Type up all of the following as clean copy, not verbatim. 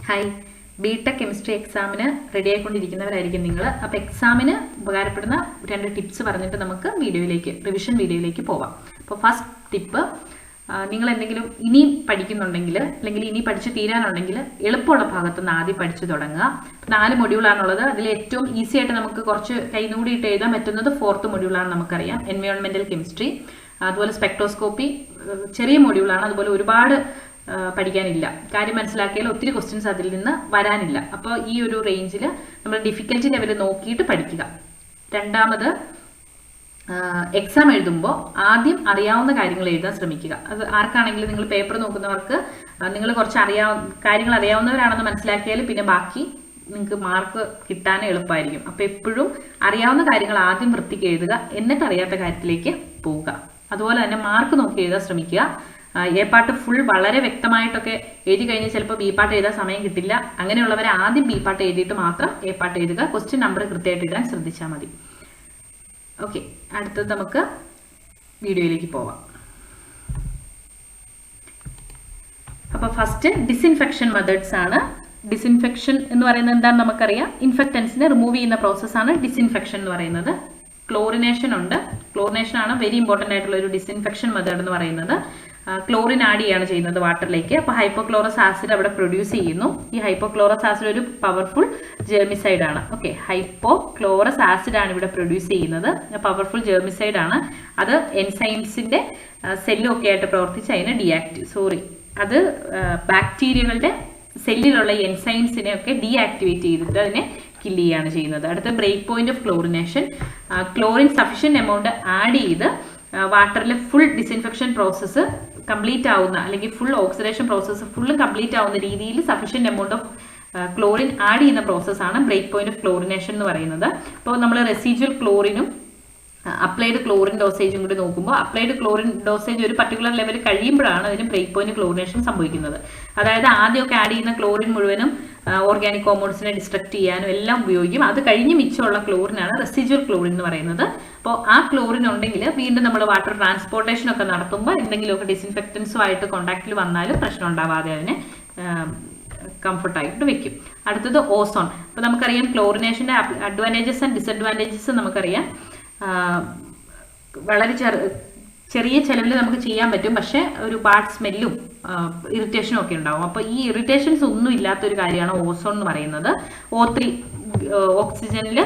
Hi, BTech chemistry എക്സാമിന് ready ആയിക്കൊണ്ടിരിക്കുന്നവരായിരിക്കും നിങ്ങൾ. അപ്പോൾ എക്സാമിന് ഉപകാരപ്പെടുന്ന 2 ടിപ്സ് പറഞ്ഞിട്ട് നമുക്ക് റിവിഷൻ വീഡിയോയിലേക്ക് പോവാം. അപ്പോൾ ഫസ്റ്റ് ടിപ്പ്, നിങ്ങൾ എന്തെങ്കിലും ഇനി പഠിക്കുന്നുണ്ടെങ്കിൽ അല്ലെങ്കിൽ ഇനി പഠിച്ച് തീരാനുണ്ടെങ്കിൽ എളുപ്പമുള്ള ഭാഗത്തുനിന്ന് ആദ്യം പഠിച്ചു തുടങ്ങുക. 4 മൊഡ്യൂളാണുള്ളത്. അതിൽ ഏറ്റവും ഈസി ആയിട്ട് നമുക്ക് കുറച്ച് കൈനൂടിയിട്ട് എഴുതാൻ പറ്റുന്നത് 4th മൊഡ്യൂളാണ്. നമുക്കറിയാം എൻവയോൺമെന്റൽ കെമിസ്ട്രി, അതുപോലെ സ്പെക്ട്രോസ്കോപ്പി ചെറിയ മൊഡ്യൂളാണ്. അതുപോലെ ഒരുപാട് പഠിക്കാനില്ല. കാര്യം മനസ്സിലാക്കിയാൽ ഒത്തിരി ക്വസ്റ്റ്യൻസ് അതിൽ നിന്ന് വരാനില്ല. അപ്പോൾ ഈ ഒരു റേഞ്ചിൽ നമ്മൾ ഡിഫിക്കൽറ്റി ലെവൽ നോക്കിയിട്ട് പഠിക്കുക. രണ്ടാമത്, എക്സാം എഴുതുമ്പോൾ ആദ്യം അറിയാവുന്ന കാര്യങ്ങൾ എഴുതാൻ ശ്രമിക്കുക. അത് ആർക്കാണെങ്കിലും നിങ്ങൾ പേപ്പർ നോക്കുന്നവർക്ക് നിങ്ങൾ കുറച്ച് കാര്യങ്ങൾ അറിയാവുന്നവരാണെന്ന് മനസ്സിലാക്കിയാൽ പിന്നെ ബാക്കി നിങ്ങൾക്ക് മാർക്ക് കിട്ടാൻ എളുപ്പമായിരിക്കും. അപ്പോൾ എപ്പോഴും അറിയാവുന്ന കാര്യങ്ങൾ ആദ്യം വൃത്തിക്ക് എഴുതുക, എന്നിട്ട് അറിയാത്ത കാര്യത്തിലേക്ക് പോവുക. അതുപോലെ തന്നെ മാർക്ക് നോക്കി എഴുതാൻ ശ്രമിക്കുക. എ പാർട്ട് ഫുൾ വളരെ വ്യക്തമായിട്ടൊക്കെ എഴുതി കഴിഞ്ഞാൽ ചിലപ്പോൾ ബി പാർട്ട് എഴുതാൻ സമയം കിട്ടില്ല. അങ്ങനെയുള്ളവരെ ആദ്യം ബി പാർട്ട് എഴുതിയിട്ട് മാത്രം എ പാർട്ട് എഴുതുക. ക്വസ്റ്റ്യൻ നമ്പർ കൃത്യമായിട്ട് ഇടാൻ ശ്രദ്ധിച്ചാൽ മതി. ഓക്കെ, അടുത്തത് നമുക്ക് വീഡിയോയിലേക്ക് പോവാം. അപ്പോൾ ഫസ്റ്റ് ഡിസിൻഫെക്ഷൻ മെത്തേഡ്സ് ആണ്. ഡിസിൻഫെക്ഷൻ എന്ന് പറയുന്നത് എന്താണെന്ന് നമുക്കറിയാം. ഇൻഫെക്റ്റൻസിനെ റിമൂവ് ചെയ്യുന്ന പ്രോസസ്സാണ് ഡിസിൻഫെക്ഷൻ എന്ന് പറയുന്നത്. ക്ലോറിനേഷൻ ഉണ്ട്. ക്ലോറിനേഷൻ ആണ് വെരി ഇമ്പോർട്ടൻ്റ് ആയിട്ടുള്ള ഒരു ഡിസിൻഫെക്ഷൻ മെത്തേഡ് എന്ന് പറയുന്നത്. ക്ലോറിൻ ആഡ് ചെയ്യാണ് ചെയ്യുന്നത് വാട്ടറിലേക്ക്. അപ്പോൾ ഹൈപ്പോക്ലോറസ് ആസിഡ് അവിടെ പ്രൊഡ്യൂസ് ചെയ്യുന്നു. ഈ ഹൈപ്പോക്ലോറസ് ആസിഡ് ഒരു പവർഫുൾ ജെർമിസൈഡ് ആണ്. ഓക്കെ, ഹൈപ്പോക്ലോറസ് ആസിഡ് ആണ് ഇവിടെ പ്രൊഡ്യൂസ് ചെയ്യുന്നത്. പവർഫുൾ ജെർമിസൈഡ് ആണ്. അത് എൻസൈംസിന്റെ സെല്ലും ഒക്കെ ആയിട്ട് പ്രവർത്തിച്ച് അതിനെ അത് ബാക്ടീരിയകളുടെ സെല്ലിലുള്ള എൻസൈംസിനെ ഒക്കെ ഡീആക്ടിവേറ്റ് ചെയ്തിട്ട് അതിനെ കില്ല് ചെയ്യാണ് ചെയ്യുന്നത്. അടുത്ത break point of chlorination. Chlorine sufficient amount add ചെയ്ത് വാട്ടറിലെ ഫുൾ ഡിസിൻഫെക്ഷൻ പ്രോസസ്സ് കംപ്ലീറ്റ് ആവുന്ന, അല്ലെങ്കിൽ ഫുൾ ഓക്സിഡേഷൻ പ്രോസസ്സ് ഫുള്ളും കംപ്ലീറ്റ് ആവുന്ന രീതിയിൽ sufficient amount of chlorine add ചെയ്യുന്ന പ്രോസസ്സാണ് ബ്രേക്ക് പോയിന്റ് ഓഫ് ക്ലോറിനേഷൻ എന്ന് പറയുന്നത്. അപ്പോൾ നമ്മൾ റെസിജ്വൽ ക്ലോറിനും അപ്ലൈഡ് ക്ലോറിൻ ഡോസേജും കൂടി നോക്കുമ്പോൾ അപ്ലൈഡ് ക്ലോറിൻ ഡോസേജ് ഒരു പർട്ടിക്കുലർ ലെവൽ കഴിയുമ്പോഴാണ് അതിന് ബ്രേക്ക് പോയിന്റ് ക്ലോറിനേഷൻ സംഭവിക്കുന്നത്. അതായത് ആദ്യമൊക്കെ ആഡ് ചെയ്യുന്ന ക്ലോറിൻ മുഴുവനും ഓർഗാനിക് കോമ്പൗണ്ട്സിനെ ഡിസ്ട്രക്ട് ചെയ്യാനും എല്ലാം ഉപയോഗിക്കും. അത് കഴിഞ്ഞ് മിച്ചമുള്ള ക്ലോറിനാണ് റെസിജ്വൽ ക്ലോറിൻ എന്ന് പറയുന്നത്. അപ്പോൾ ആ ക്ലോറിൻ ഉണ്ടെങ്കിൽ വീണ്ടും നമ്മൾ വാട്ടർ ട്രാൻസ്പോർട്ടേഷൻ ഒക്കെ നടത്തുമ്പോൾ എന്തെങ്കിലുമൊക്കെ ഡിസിൻഫെക്റ്റൻസുമായിട്ട് കോൺടാക്റ്റിൽ വന്നാലും പ്രശ്നം ഉണ്ടാവാതെ അതിനെ കംഫർട്ടായിട്ട് വെക്കും. അടുത്തത് ഓസോൺ. അപ്പോൾ നമുക്കറിയാം ക്ലോറിനേഷൻ്റെ അഡ്വാൻറ്റേജസ് ആൻഡ് ഡിസഡ്വാൻറ്റേജസ് നമുക്കറിയാം. വളരെ ചെറിയ ചെലവിൽ നമുക്ക് ചെയ്യാൻ പറ്റും, പക്ഷെ ഒരു ബാഡ് സ്മെല്ലും ഇറിറ്റേഷനും ഒക്കെ ഉണ്ടാവും. അപ്പോൾ ഈ ഇറിറ്റേഷൻസ് ഒന്നും ഇല്ലാത്തൊരു കാര്യമാണ് ഓസോൺ എന്ന് പറയുന്നത്. O3 ഓക്സിജനിൽ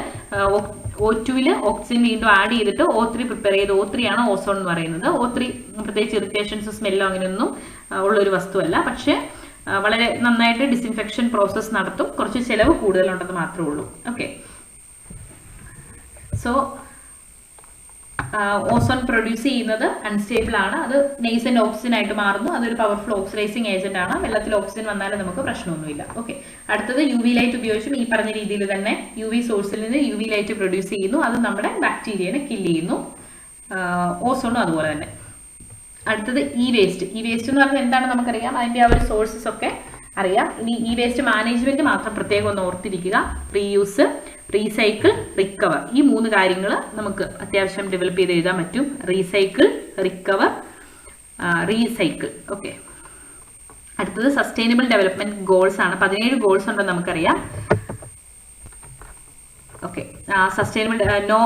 O2 ഓക്സിജൻ വീണ്ടും ആഡ് ചെയ്തിട്ട് O3 പ്രിപ്പയർ ചെയ്ത് O3 ആണ് ഓസോൺ എന്ന് പറയുന്നത്. O3 പ്രത്യേകിച്ച് ഇറിറ്റേഷൻസ് സ്മെല്ലോ അങ്ങനെയൊന്നും ഉള്ളൊരു വസ്തുവല്ല, പക്ഷേ വളരെ നന്നായിട്ട് ഡിസിൻഫെക്ഷൻ പ്രോസസ്സ് നടത്തും. കുറച്ച് ചിലവ് കൂടുതലുണ്ടെന്ന് മാത്രമേ ഉള്ളൂ. ഓക്കെ, സോ ഓസോൺ പ്രൊഡ്യൂസ് ചെയ്യുന്നത് അൺസ്റ്റേബിൾ ആണ്. അത് നെയ്സന്റ് ഓക്സിജൻ ആയിട്ട് മാറുന്നു. അതൊരു പവർഫുൾ ഓക്സിഡൈസിങ് ഏജന്റ് ആണ്. വെള്ളത്തിൽ ഓക്സിജൻ വന്നാലും നമുക്ക് പ്രശ്നമൊന്നുമില്ല. ഓക്കെ, അടുത്തത് UV ലൈറ്റ് ഉപയോഗിച്ചും ഈ പറഞ്ഞ രീതിയിൽ തന്നെ UV സോഴ്സിൽ നിന്ന് UV ലൈറ്റ് പ്രൊഡ്യൂസ് ചെയ്യുന്നു. അത് നമ്മുടെ ബാക്ടീരിയനെ കില്ല് ചെയ്യുന്നു. ഓസോണും അതുപോലെ തന്നെ. അടുത്തത് ഇ വേസ്റ്റ്. ഇ വേസ്റ്റ് എന്ന് പറഞ്ഞാൽ എന്താണെന്ന് നമുക്കറിയാം. അതിന്റെ ആ ഒരു സോഴ്സസ് ഒക്കെ അറിയാം. ഇനി ഇ വേസ്റ്റ് മാനേജ്മെന്റ് മാത്രം പ്രത്യേകം ഒന്ന് ഓർത്തിരിക്കുക. റീയൂസ്, റീസൈക്കിൾ, റിക്കവർ, ഈ 3 കാര്യങ്ങൾ നമുക്ക് അത്യാവശ്യം ഡെവലപ്പ് ചെയ്ത് എഴുതാൻ പറ്റും. Recycle, recover, recycle. ഓക്കെ, അടുത്തത് സസ്റ്റൈനബിൾ ഡെവലപ്മെന്റ് ഗോൾസ് ആണ്. 17 ഗോൾസ് ഉണ്ടെന്ന് നമുക്കറിയാം. ഓക്കെ, സസ്റ്റൈനബിൾ നോ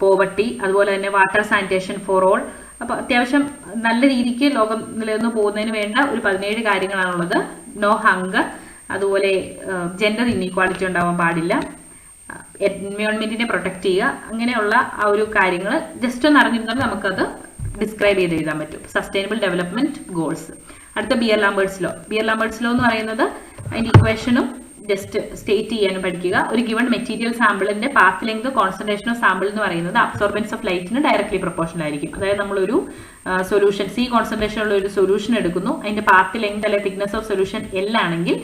പോവർട്ടി, അതുപോലെ തന്നെ വാട്ടർ സാനിറ്റേഷൻ ഫോർ ഓൾ. അപ്പോൾ അത്യാവശ്യം നല്ല രീതിക്ക് ലോകം നിലനിന്ന് പോകുന്നതിന് വേണ്ട ഒരു 17 കാര്യങ്ങളാണുള്ളത്. നോ ഹങ്കർ, അതുപോലെ ജെൻഡർ ഇൻഇക്വാളിറ്റി ഉണ്ടാവാൻ പാടില്ല, എൻവയോൺമെന്റിനെ പ്രൊട്ടക്ട് ചെയ്യുക. അങ്ങനെയുള്ള ആ ഒരു കാര്യങ്ങൾ ജസ്റ്റ് ഒന്ന് അറിഞ്ഞിരുന്നാൽ നമുക്കത് ഡിസ്ക്രൈബ് ചെയ്ത് എഴുതാൻ പറ്റും. Sustainable development goals. അടുത്ത Beer Lambert's law. Beer Lambert's law എന്ന് പറയുന്നത് അതിന്റെ ഇക്വേഷനും ജസ്റ്റ് സ്റ്റേറ്റ് ചെയ്യാനും പഠിക്കുക. ഒരു ഗിവൺ മെറ്റീരിയൽ സാമ്പിളിന്റെ path length concentration of sample എന്ന് പറയുന്നത് അബ്സോർബൻസ് ഓഫ് ലൈറ്റിന് ഡയറക്ട്ലി പ്രൊപ്പോർഷണൽ ആയിരിക്കും. അതായത് നമ്മളൊരു സൊല്യൂഷൻ C കോൺസെൻട്രേഷൻ ഉള്ള ഒരു സൊല്യൂഷൻ എടുക്കുന്നു. അതിന്റെ പാത്ത് ലെങ്ത് അല്ലെങ്കിൽ തിക്നെസ് ഓഫ് സൊല്യൂഷൻ L ആണെങ്കിൽ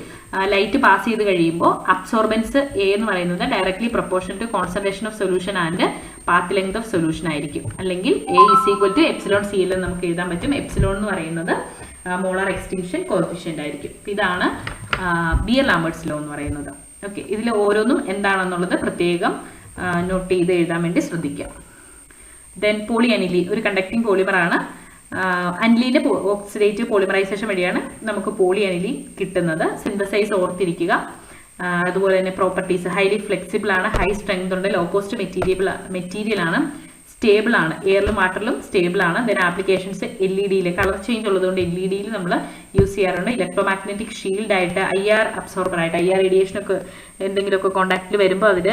ലൈറ്റ് പാസ് ചെയ്ത് കഴിയുമ്പോൾ അബ്സോർബൻസ് A എന്ന് പറയുന്നത് directly proportional to concentration of solution and path length of solution ആയിരിക്കും. അല്ലെങ്കിൽ A = εcl എന്ന് നമുക്ക് എഴുതാൻ പറ്റും. എപ്സിലോൺ എന്ന് പറയുന്നത് മോളാർ എക്സ്റ്റിങ്ഷൻ കോഎഫിഷ്യന്റ് ആയിരിക്കും. ഇതാണ് ബിയർ ലാംബേർട്സ് ലോ എന്ന് പറയുന്നത്. ഓക്കെ, ഇതിൽ ഓരോന്നും എന്താണെന്നുള്ളത് പ്രത്യേകം നോട്ട് ചെയ്ത് എഴുതാൻ വേണ്ടി ശ്രദ്ധിക്കാം. ദെൻ പോളിയനിലീൻ ഒരു കണ്ടക്ടിങ് പോളിമർ ആണ്. അനിലിൻ്റെ ഓക്സിഡേറ്റീവ് പോളിമറൈസേഷൻ വഴിയാണ് നമുക്ക് പോളി അനിലിൻ കിട്ടുന്നത്. സിന്തസൈസ് ഓർത്തിരിക്കുക. അതുപോലെ തന്നെ പ്രോപ്പർട്ടീസ് ഹൈലി ഫ്ലെക്സിബിൾ ആണ്, ഹൈ സ്ട്രെങ്ത് ഉണ്ട്, ലോ കോസ്റ്റ് മെറ്റീരിയൽ ആണ്, സ്റ്റേബിൾ ആണ്, എയറിലും വാട്ടറിലും സ്റ്റേബിൾ ആണ്. Then applications LED colour change ഉള്ളതുകൊണ്ട് LED നമ്മൾ യൂസ് ചെയ്യാറുണ്ട്. ഇലക്ട്രോമാഗ്നറ്റിക് ഷീൽഡ് ആയിട്ട്, IR അബ്സോർബർ ആയിട്ട്, IR റേഡിയേഷനൊക്കെ എന്തെങ്കിലുമൊക്കെ കോണ്ടാക്റ്റിൽ വരുമ്പോൾ അതിൽ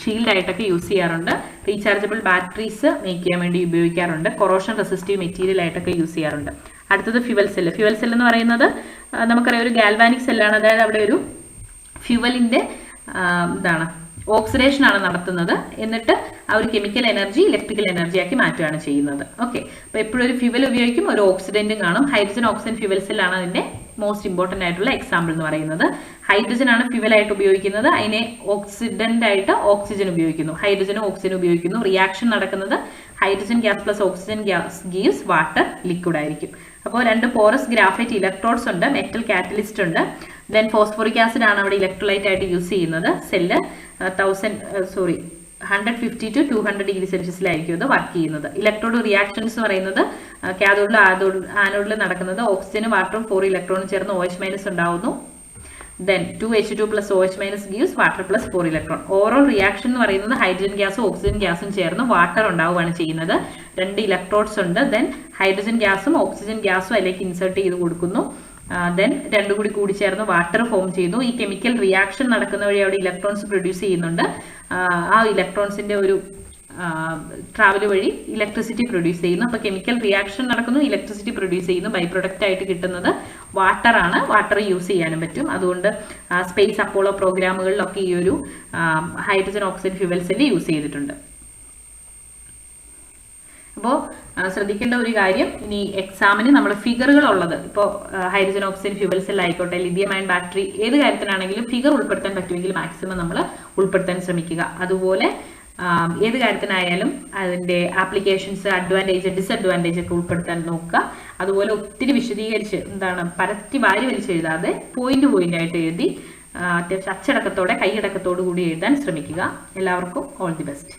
ഷീൽഡ് ആയിട്ടൊക്കെ യൂസ് ചെയ്യാറുണ്ട്. റീചാർജബിൾ ബാറ്ററീസ് മേക്ക് ചെയ്യാൻ വേണ്ടി ഉപയോഗിക്കാറുണ്ട്. കൊറോഷൻ റെസിസ്റ്റീവ് മെറ്റീരിയൽ ആയിട്ടൊക്കെ യൂസ് ചെയ്യാറുണ്ട്. അടുത്തത് ഫ്യുവൽ സെല്ല്. ഫ്യുവൽ സെൽ എന്ന് പറയുന്നത് നമുക്കറിയാം ഒരു ഗാൽവാനിക് സെല്ലാണ്. അതായത് അവിടെ ഒരു ഫ്യുവലിൻ്റെ ഓക്സിഡേഷൻ ആണ് നടത്തുന്നത്. എന്നിട്ട് ആ ഒരു കെമിക്കൽ എനർജി ഇലക്ട്രിക്കൽ എനർജി ആക്കി മാറ്റുകയാണ് ചെയ്യുന്നത്. ഓക്കെ, അപ്പോൾ എപ്പോഴും ഒരു ഫ്യുവൽ ഉപയോഗിക്കും, ഒരു ഓക്സിഡൻറ്റും കാണും. ഹൈഡ്രജൻ ഓക്സിജൻ ഫ്യുവൽ സെല്ലാണ് അതിൻ്റെ മോസ്റ്റ് ഇമ്പോർട്ടൻ്റ് ആയിട്ടുള്ള എക്സാമ്പിൾ എന്ന് പറയുന്നത്. ഹൈഡ്രജൻ ആണ് ഫ്യുവൽ ആയിട്ട് ഉപയോഗിക്കുന്നത്, അതിനെ ഓക്സിഡൻ്റ് ആയിട്ട് ഓക്സിജൻ ഉപയോഗിക്കുന്നു. ഹൈഡ്രജനും ഓക്സിജനും ഉപയോഗിക്കുന്നു. റിയാക്ഷൻ നടക്കുന്നത് hydrogen gas plus oxygen gas gives water liquid ആയിരിക്കും. അപ്പോൾ 2 പോറസ് ഗ്രാഫൈറ്റ് ഇലക്ട്രോഡ്സ് ഉണ്ട്, മെറ്റൽ കാറ്റലിസ്റ്റ് ഉണ്ട്. ദെൻ ഫോസ്ഫോറിക് ആസിഡ് ആണ് അവിടെ ഇലക്ട്രോലൈറ്റ് ആയിട്ട് യൂസ് ചെയ്യുന്നത്. സെല്ല് 150 to 200 ഡിഗ്രി സെൽഷ്യസിലായിരിക്കും ഇത് വർക്ക് ചെയ്യുന്നത്. ഇലക്ട്രോഡ് റിയാക്ഷൻസ് എന്ന് പറയുന്നത് കാഥോഡിലും ആനോഡിലും നടക്കുന്നത് ഓക്സിജനും വാട്ടറും 4 ഇലക്ട്രോണും ചേർന്ന് OH- ഉണ്ടാവുന്നു. Then 2H2 plus OH- gives water plus 4 electron. Overall reaction എന്ന് പറയുന്നത് ഹൈഡ്രജൻ ഗ്യാസും ഓക്സിജൻ ഗ്യാസും ചേർന്ന് വാട്ടർ ഉണ്ടാവുകയാണ് ചെയ്യുന്നത്. 2 ഇലക്ട്രോഡ്സ് ഉണ്ട്. ദെൻ ഹൈഡ്രജൻ ഗ്യാസും ഓക്സിജൻ ഗ്യാസും അതിലേക്ക് ഇൻസേർട്ട് ചെയ്ത് കൊടുക്കുന്നു. ദെൻ രണ്ടും കൂടി ചേർന്ന് വാട്ടർ ഫോം ചെയ്യുന്നു. ഈ കെമിക്കൽ റിയാക്ഷൻ നടക്കുന്ന വഴി അവിടെ ഇലക്ട്രോൺസ് പ്രൊഡ്യൂസ് ചെയ്യുന്നുണ്ട്. ആ ഇലക്ട്രോൺസിന്റെ ഒരു ട്രാവൽ വഴി ഇലക്ട്രിസിറ്റി പ്രൊഡ്യൂസ് ചെയ്യുന്നു. അപ്പോൾ കെമിക്കൽ റിയാക്ഷൻ നടക്കുന്നു, ഇലക്ട്രിസിറ്റി പ്രൊഡ്യൂസ് ചെയ്യുന്നു. ബൈ പ്രൊഡക്റ്റ് ആയിട്ട് കിട്ടുന്നത് വാട്ടർ ആണ്. വാട്ടർ യൂസ് ചെയ്യാനും പറ്റും. അതുകൊണ്ട് സ്പേസ് അപ്പോളോ പ്രോഗ്രാമുകളിലൊക്കെ ഈ ഒരു hydrogen oxygen fuel cell use ചെയ്തിട്ടുണ്ട്. അപ്പോൾ ശ്രദ്ധിക്കേണ്ട ഒരു കാര്യം, ഇനി എക്സാമിന് നമ്മൾ ഫിഗറുകൾ ഉള്ളത്, ഇപ്പോൾ ഹൈഡ്രജൻ ഓക്സിജൻ ഫ്യുവൽ സെൽ ആയിക്കോട്ടെ, ലിഥിയം അയൺ ബാറ്ററി, ഏത് കാര്യത്തിനാണെങ്കിലും ഫിഗർ ഉൾപ്പെടുത്താൻ പറ്റുമെങ്കിൽ മാക്സിമം നമ്മൾ ഉൾപ്പെടുത്താൻ ശ്രമിക്കുക. അതുപോലെ ഏത് കാര്യത്തിനായാലും അതിൻ്റെ ആപ്ലിക്കേഷൻസ്, അഡ്വാൻറ്റേജ്, ഡിസഡ്വാൻറ്റേജ് ഒക്കെ ഉൾപ്പെടുത്താൻ നോക്കുക. അതുപോലെ ഒത്തിരി വിശദീകരിച്ച് പരത്തി വാരി വലിച്ചെഴുതാതെ പോയിന്റ് ആയിട്ട് എഴുതി അച്ചടക്കത്തോടെ കൈയടക്കത്തോടു കൂടി എഴുതാൻ ശ്രമിക്കുക. എല്ലാവർക്കും ഓൾ ദി ബെസ്റ്റ്.